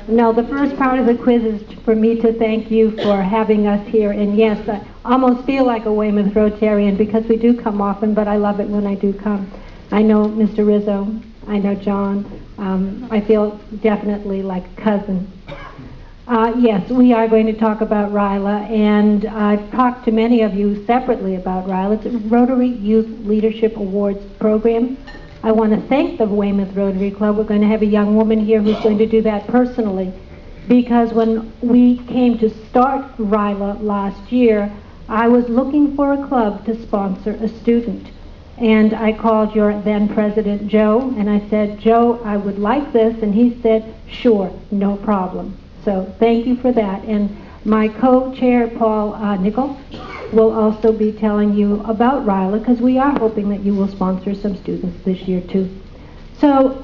No, the first part of the quiz is for me to thank you for having us here. And yes, I almost feel like a Weymouth Rotarian because we do come often, but I love it when I do come. I know Mr. Rizzo, I know John. I feel definitely like a cousin. Yes, we are going to talk about RYLA, and I've talked to many of you separately about RYLA. It's a Rotary Youth Leadership Awards program. I want to thank the Weymouth Rotary Club. We're going to have a young woman here who's going to do that personally, because when we came to start RYLA last year, I was looking for a club to sponsor a student. And I called your then President, Joe, and I said, Joe, I would like this, and he said, sure, no problem. So thank you for that. And my co-chair, Paul Nichols, will also be telling you about RYLA, because we are hoping that you will sponsor some students this year too. So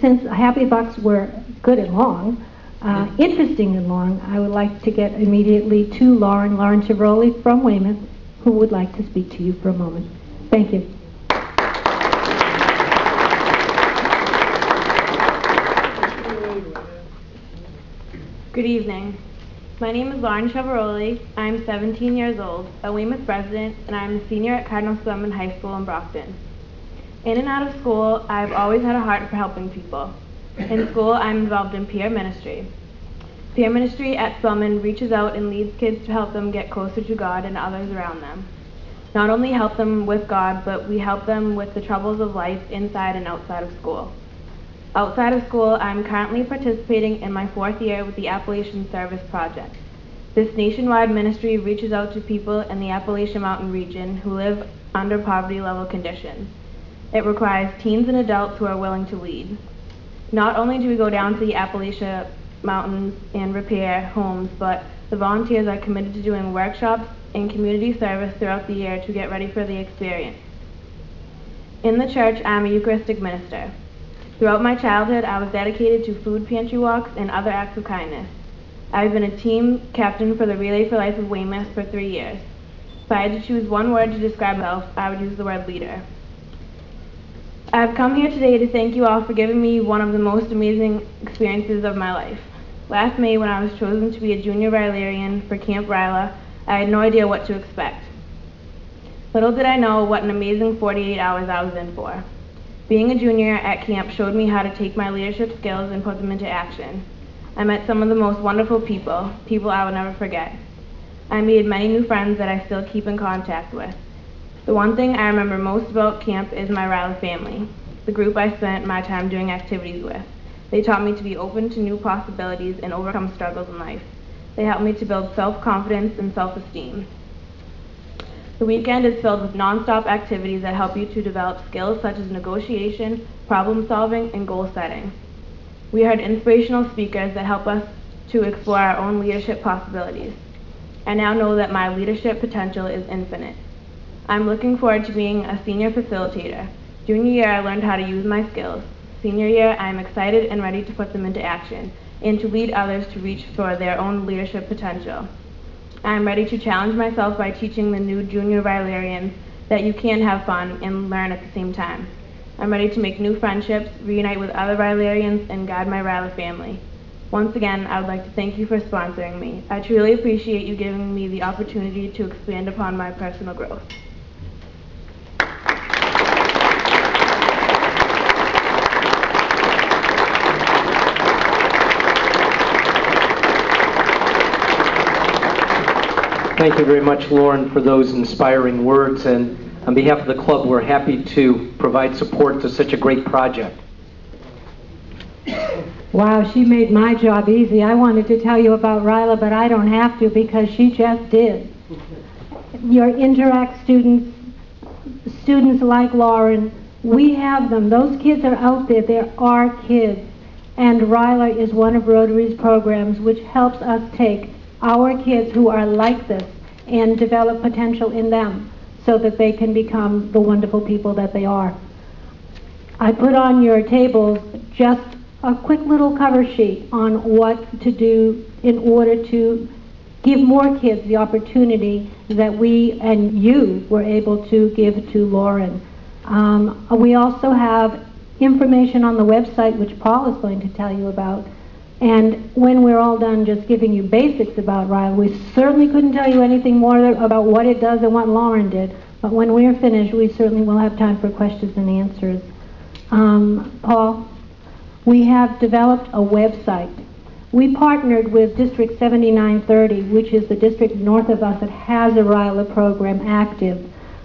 since Happy Bucks were good and long, interesting and long, I would like to get immediately to Lauren Chavaroli from Weymouth, who would like to speak to you for a moment. Thank you. Good evening. My name is Lauren Chavaroli. I'm 17 years old, a Weymouth resident, and I'm a senior at Cardinal Spellman High School in Brockton. In and out of school, I've always had a heart for helping people. In school, I'm involved in peer ministry. Peer ministry at Spellman reaches out and leads kids to help them get closer to God and others around them. Not only help them with God, but we help them with the troubles of life inside and outside of school. Outside of school, I'm currently participating in my 4th year with the Appalachian Service Project. This nationwide ministry reaches out to people in the Appalachian Mountain region who live under poverty-level conditions. It requires teens and adults who are willing to lead. Not only do we go down to the Appalachian Mountains and repair homes, but the volunteers are committed to doing workshops and community service throughout the year to get ready for the experience. In the church, I'm a Eucharistic minister. Throughout my childhood, I was dedicated to food pantry walks and other acts of kindness. I've been a team captain for the Relay for Life of Weymouth for 3 years. If I had to choose one word to describe myself, I would use the word leader. I've come here today to thank you all for giving me one of the most amazing experiences of my life. Last May, when I was chosen to be a junior RYLArian for Camp RYLA, I had no idea what to expect. Little did I know what an amazing 48 hours I was in for. Being a junior at camp showed me how to take my leadership skills and put them into action. I met some of the most wonderful people I will never forget. I made many new friends that I still keep in contact with. The one thing I remember most about camp is my RYLA family, the group I spent my time doing activities with. They taught me to be open to new possibilities and overcome struggles in life. They helped me to build self-confidence and self-esteem. The weekend is filled with non-stop activities that help you to develop skills such as negotiation, problem solving, and goal setting. We heard inspirational speakers that help us to explore our own leadership possibilities. I now know that my leadership potential is infinite. I'm looking forward to being a senior facilitator. Junior year, I learned how to use my skills. Senior year, I am excited and ready to put them into action and to lead others to reach for their own leadership potential. I am ready to challenge myself by teaching the new junior RYLArians that you can have fun and learn at the same time. I'm ready to make new friendships, reunite with other RYLArians, and guide my RYLA family. Once again, I would like to thank you for sponsoring me. I truly appreciate you giving me the opportunity to expand upon my personal growth. Thank you very much, Lauren, for those inspiring words. And on behalf of the club, we're happy to provide support to such a great project. Wow, she made my job easy. I wanted to tell you about RYLA, but I don't have to because she just did. Your Interact students like Lauren, we have them. Those kids are out there. They're our kids. And RYLA is one of Rotary's programs which helps us take our kids who are like this and develop potential in them so that they can become the wonderful people that they are. I put on your tables just a quick little cover sheet on what to do in order to give more kids the opportunity that we and you were able to give to Lauren. We also have information on the website which Paul is going to tell you about. And when we're all done just giving you basics about RYLA, we certainly couldn't tell you anything more about what it does and what Lauren did. But when we're finished, we certainly will have time for questions and answers. Paul, we have developed a website. We partnered with District 7930, which is the district north of us that has a RYLA program active.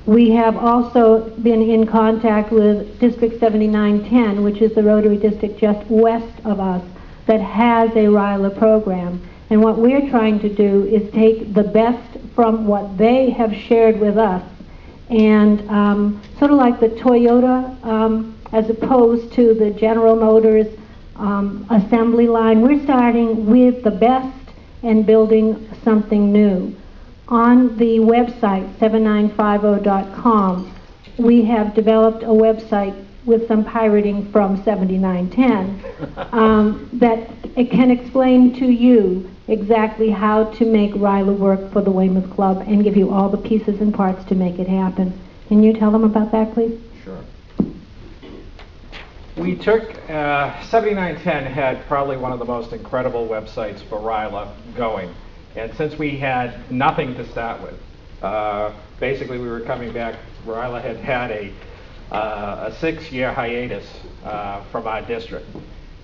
We have also been in contact with District 7910, which is the Rotary district just west of us, that has a RYLA program. And what we're trying to do is take the best from what they have shared with us, and sort of like the Toyota, as opposed to the General Motors assembly line, we're starting with the best and building something new. On the website, 7950.com, we have developed a website with some pirating from 7910 that it can explain to you exactly how to make RYLA work for the Weymouth Club and give you all the pieces and parts to make it happen. Can you tell them about that, please? Sure. We took, 7910 had probably one of the most incredible websites for RYLA going. And since we had nothing to start with, basically we were coming back, RYLA had had a 6-year hiatus from our district.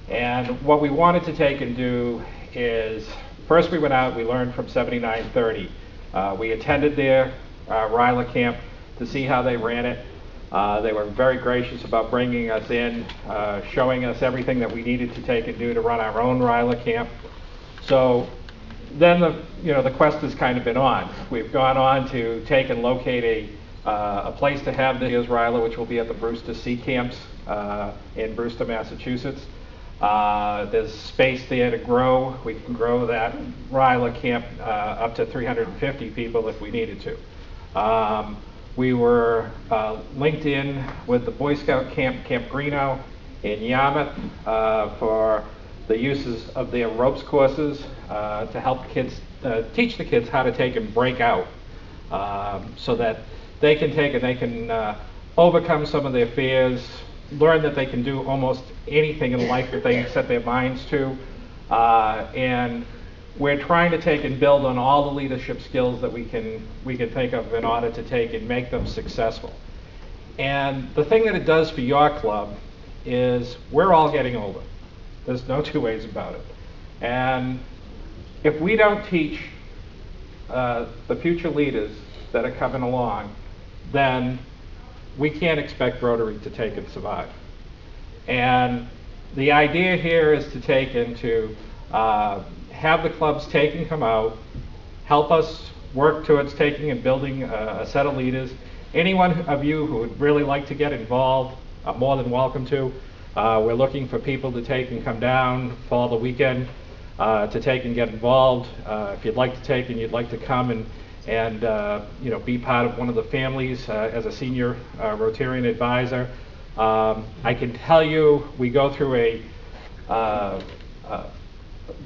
And what we wanted to take and do is, first we went out, we learned from 7930. We attended their RYLA camp to see how they ran it. They were very gracious about bringing us in, showing us everything that we needed to take and do to run our own RYLA camp. So then the quest has kind of been on. We've gone on to take and locate a place to have this year's RYLA, which will be at the Brewster Sea Camps in Brewster, Massachusetts. There's space there to grow. We can grow that RYLA camp up to 350 people if we needed to. We were linked in with the Boy Scout camp, Camp Greeno in Yarmouth, for the uses of their ropes courses to help kids, teach the kids how to take and break out, so that they can take and they can overcome some of their fears, learn that they can do almost anything in life that they set their minds to, and we're trying to take and build on all the leadership skills that we can think of in order to take and make them successful. And the thing that it does for your club is we're all getting older. There's no two ways about it. And if we don't teach the future leaders that are coming along, then we can't expect Rotary to take and survive. And the idea here is to take and to have the clubs take and come out, help us work towards taking and building a set of leaders. Anyone of you who would really like to get involved are more than welcome to. We're looking for people to take and come down for the weekend to take and get involved. If you'd like to take and you'd like to come and be part of one of the families as a senior Rotarian advisor, I can tell you we go through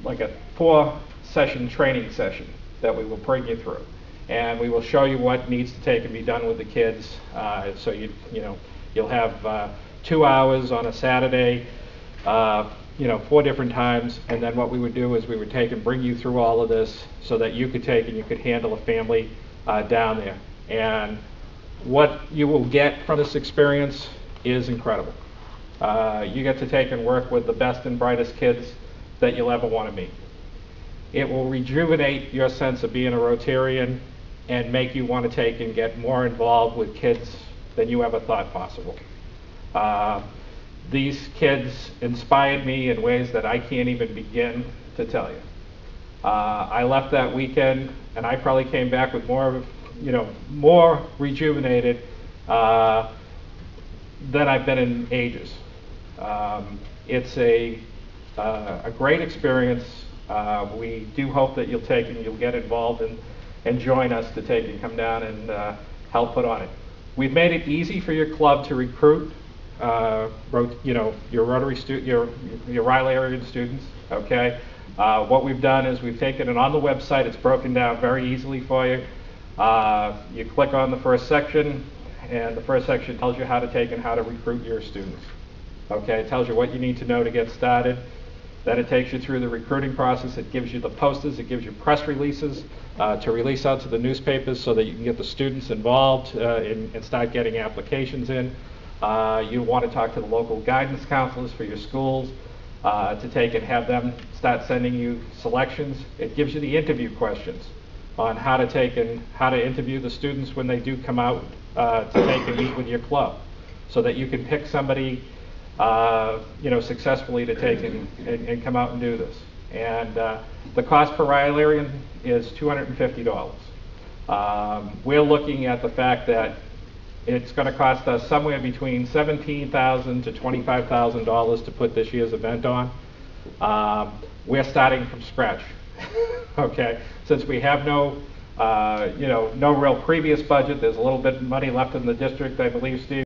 like a 4-session training session that we will bring you through, and we will show you what needs to take and be done with the kids. So you'll have 2 hours on a Saturday, 4 different times, and then what we would do is we would take and bring you through all of this so that you could take and you could handle a family down there. And what you will get from this experience is incredible. You get to take and work with the best and brightest kids that you'll ever want to meet. It will rejuvenate your sense of being a Rotarian and make you want to take and get more involved with kids than you ever thought possible. These kids inspired me in ways that I can't even begin to tell you. I left that weekend and I probably came back with more rejuvenated than I've been in ages. It's a great experience. We do hope that you'll take and you'll get involved and join us to take and come down and help put on it. We've made it easy for your club to recruit your Rotary your RYLA area students. Okay. What we've done is we've taken it on the website. It's broken down very easily for you. You click on the first section, and the first section tells you how to take and how to recruit your students. Okay, it tells you what you need to know to get started. Then it takes you through the recruiting process. It gives you the posters. It gives you press releases to release out to the newspapers so that you can get the students involved and start getting applications in. You want to talk to the local guidance counselors for your schools to take and have them start sending you selections. It gives you the interview questions on how to take and how to interview the students when they do come out to take and meet with your club, so that you can pick somebody successfully to take and come out and do this. And the cost per Rylarian is $250. We're looking at the fact that it's going to cost us somewhere between $17,000 to $25,000 to put this year's event on. We're starting from scratch. Okay, since we have no real previous budget, there's a little bit of money left in the district, I believe, Steve.